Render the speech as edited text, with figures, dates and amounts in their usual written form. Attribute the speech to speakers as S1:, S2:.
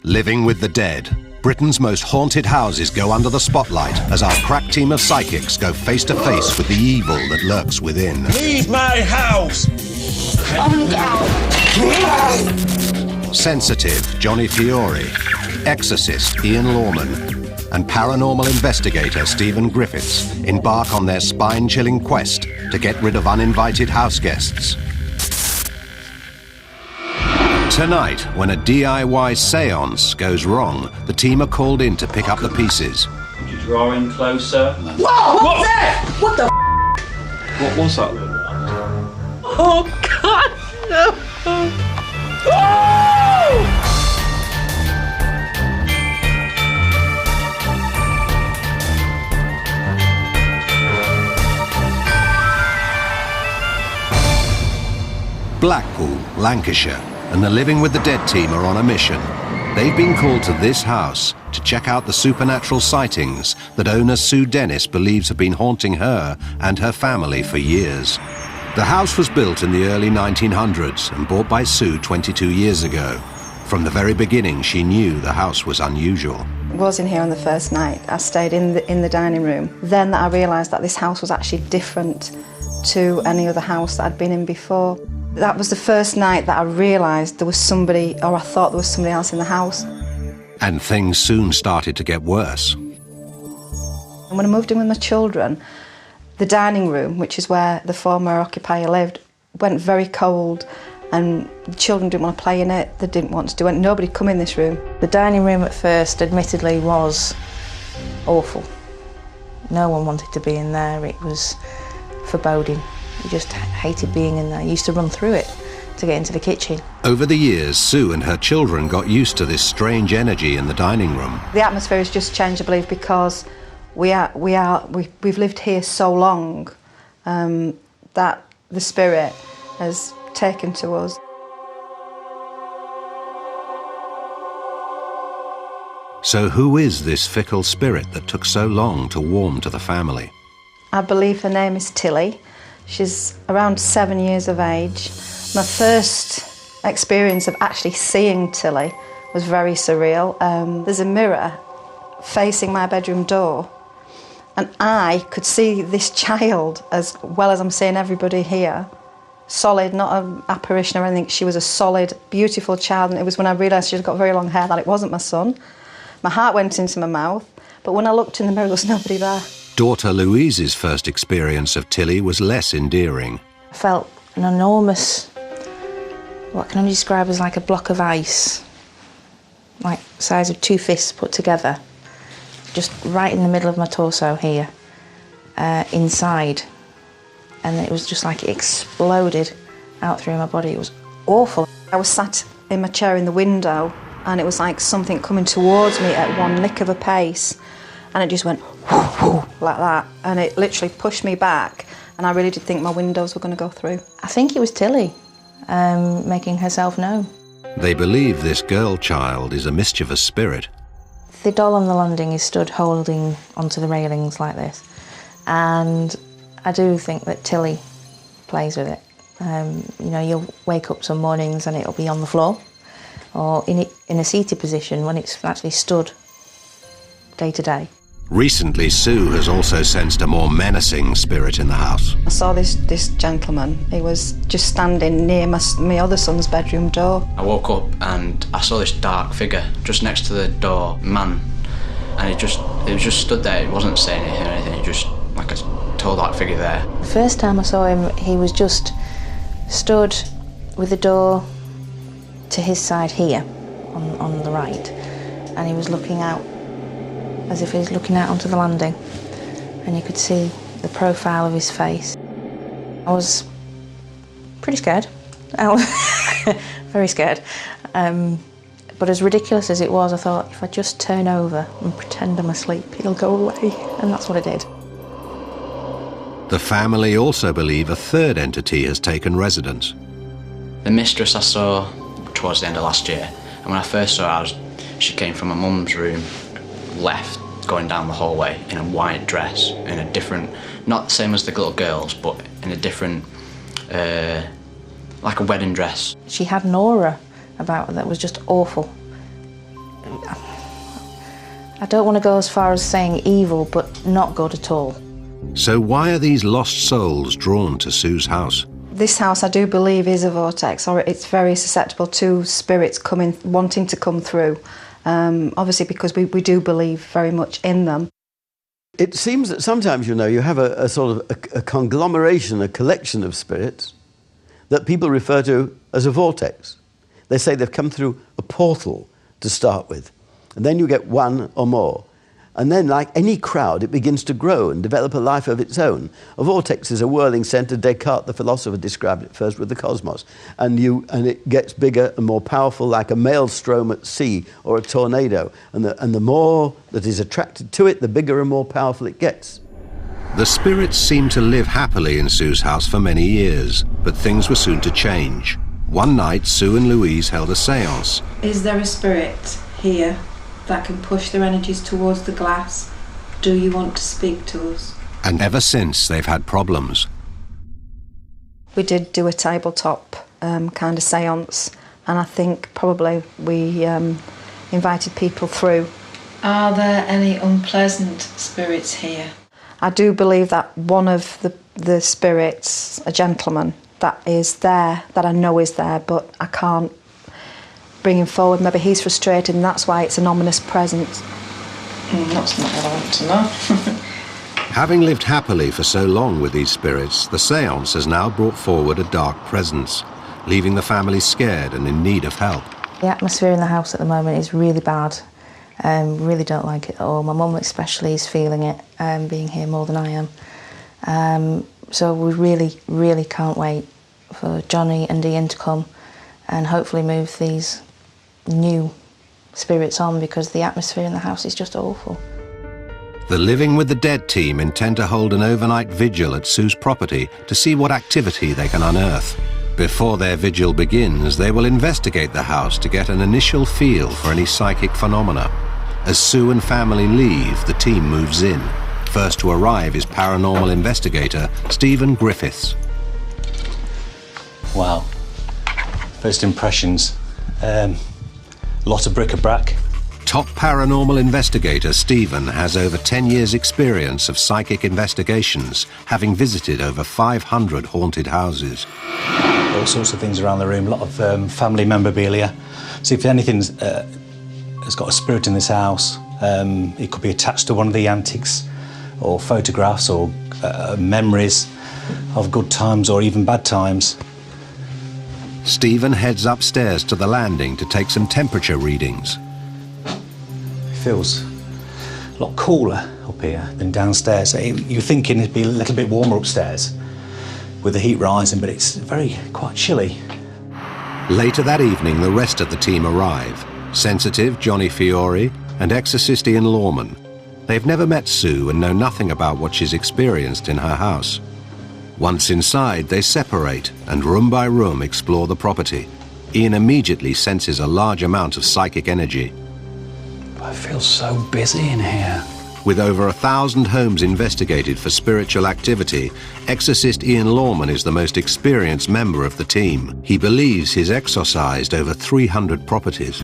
S1: Living with the Dead. Britain's most haunted houses go under the spotlight as our crack team of psychics go face to face with the evil that lurks within.
S2: Leave my house!
S1: Sensitive Johnny Fiore, exorcist Ian Lawman, and paranormal investigator Stephen Griffiths embark on their spine-chilling quest to get rid of uninvited house guests. Tonight, when a DIY séance goes wrong, the team are called in to pick up the pieces.
S3: Would you draw in closer?
S4: Whoa! What's that? What the
S3: What was that?
S4: Oh, God! No! Oh!
S1: Blackpool, Lancashire, and the Living with the Dead team are on a mission. They've been called to this house to check out the supernatural sightings that owner Sue Dennis believes have been haunting her and her family for years. The house was built in the early 1900s and bought by Sue 22 years ago. From the very beginning, she knew the house was unusual.
S5: I was in here on the first night. I stayed in the dining room. Then I realised that this house was actually different to any other house that I'd been in before. That was the first night that I realised there was somebody, or I thought there was somebody else in the house.
S1: And things soon started to get worse.
S5: And when I moved in with my children, the dining room, which is where the former occupier lived, went very cold, and the children didn't want to play in it, they didn't want to do it, nobody come in this room.
S6: The dining room at first, admittedly, was awful. No one wanted to be in there, it was foreboding. You just hated being in there. You used to run through it to get into the kitchen.
S1: Over the years, Sue and her children got used to this strange energy in the dining room.
S5: The atmosphere has just changed, I believe, because we've lived here so long that the spirit has taken to us.
S1: So who is this fickle spirit that took so long to warm to the family?
S5: I believe her name is Tilly. She's around 7 years of age. My first experience of actually seeing Tilly was very surreal. There's a mirror facing my bedroom door, and I could see this child as well as I'm seeing everybody here. Solid, not an apparition or anything. She was a solid, beautiful child, and it was when I realised she'd got very long hair that it wasn't my son. My heart went into my mouth, but when I looked in the mirror, there was nobody there.
S1: Daughter Louise's first experience of Tilly was less endearing.
S6: I felt an enormous, what can I describe as like a block of ice, like the size of two fists put together, just right in the middle of my torso here, inside. And it was just like it exploded out through my body. It was awful.
S5: I was sat in my chair in the window, and it was like something coming towards me at one lick of a pace, and it just went whoo, whoo, like that, and it literally pushed me back, and I really did think my windows were going to go through.
S6: I think it was Tilly making herself known.
S1: They believe this girl child is a mischievous spirit.
S6: The doll on the landing is stood holding onto the railings like this, and I do think that Tilly plays with it. You know, you'll wake up some mornings and it'll be on the floor, or in a seated position when it's actually stood day to day.
S1: Recently, Sue has also sensed a more menacing spirit in the house.
S5: I saw this gentleman. He was just standing near my other son's bedroom door.
S3: I woke up and I saw this dark figure just next to the door, man, and it was just stood there. It wasn't saying anything or anything. It just like a tall dark figure there.
S6: The first time I saw him, he was just stood with the door to his side here, on the right, and he was looking out, as if he was looking out onto the landing, and you could see the profile of his face. I was pretty scared, very scared, but as ridiculous as it was, I thought if I just turn over and pretend I'm asleep, he'll go away, and that's what I did.
S1: The family also believe a third entity has taken residence.
S3: The mistress I saw towards the end of last year, and when I first saw her, she came from my mum's room, left, going down the hallway in a white dress, in a different, not the same as the little girls, but in a different, like a wedding dress.
S6: She had an aura about her that was just awful. I don't want to go as far as saying evil, but not good at all.
S1: So why are these lost souls drawn to Sue's house?
S5: This house, I do believe, is a vortex, or it's very susceptible to spirits wanting to come through. Obviously, because we do believe very much in them.
S7: It seems that sometimes, you know, you have a sort of a conglomeration, a collection of spirits that people refer to as a vortex. They say they've come through a portal to start with, and then you get one or more. And then, like any crowd, it begins to grow and develop a life of its own. A vortex is a whirling centre. Descartes, the philosopher, described it first with the cosmos. And it gets bigger and more powerful, like a maelstrom at sea or a tornado. And the more that is attracted to it, the bigger and more powerful it gets.
S1: The spirits seemed to live happily in Sue's house for many years, but things were soon to change. One night, Sue and Louise held a séance.
S5: Is there a spirit here that can push their energies towards the glass? Do you want to speak to us?
S1: And ever since, they've had problems.
S5: We did do a tabletop kind of séance, and I think probably we invited people through. Are there any unpleasant spirits here? I do believe that one of the spirits, a gentleman, that is there, that I know is there, but I can't bring him forward. Maybe he's frustrated and that's why it's an ominous presence. That's not what I want to know.
S1: Having lived happily for so long with these spirits, the séance has now brought forward a dark presence, leaving the family scared and in need of help.
S6: The atmosphere in the house at the moment is really bad. Really don't like it at all. My mum especially is feeling it, being here more than I am. So we really, really can't wait for Johnny and Ian to come and hopefully move these new spirits on, because the atmosphere in the house is just awful.
S1: The Living with the Dead team intend to hold an overnight vigil at Sue's property to see what activity they can unearth. Before their vigil begins, they will investigate the house to get an initial feel for any psychic phenomena. As Sue and family leave, the team moves in. First to arrive is paranormal investigator Stephen Griffiths.
S8: Wow. First impressions. Lot of bric-a-brac.
S1: Top paranormal investigator Stephen has over 10 years' experience of psychic investigations, having visited over 500 haunted houses.
S8: All sorts of things around the room, a lot of family memorabilia. See if anything's has got a spirit in this house. It could be attached to one of the antiques, or photographs, or memories of good times or even bad times.
S1: Stephen heads upstairs to the landing to take some temperature readings.
S8: It feels a lot cooler up here than downstairs. You're thinking it'd be a little bit warmer upstairs with the heat rising, but it's quite chilly.
S1: Later that evening, the rest of the team arrive. Sensitive Johnny Fiore and exorcist Ian Lawman. They've never met Sue and know nothing about what she's experienced in her house. Once inside, they separate and room by room explore the property. Ian immediately senses a large amount of psychic energy.
S9: I feel so busy in here.
S1: With over 1,000 homes investigated for spiritual activity, exorcist Ian Lawman is the most experienced member of the team. He believes he's exorcised over 300 properties.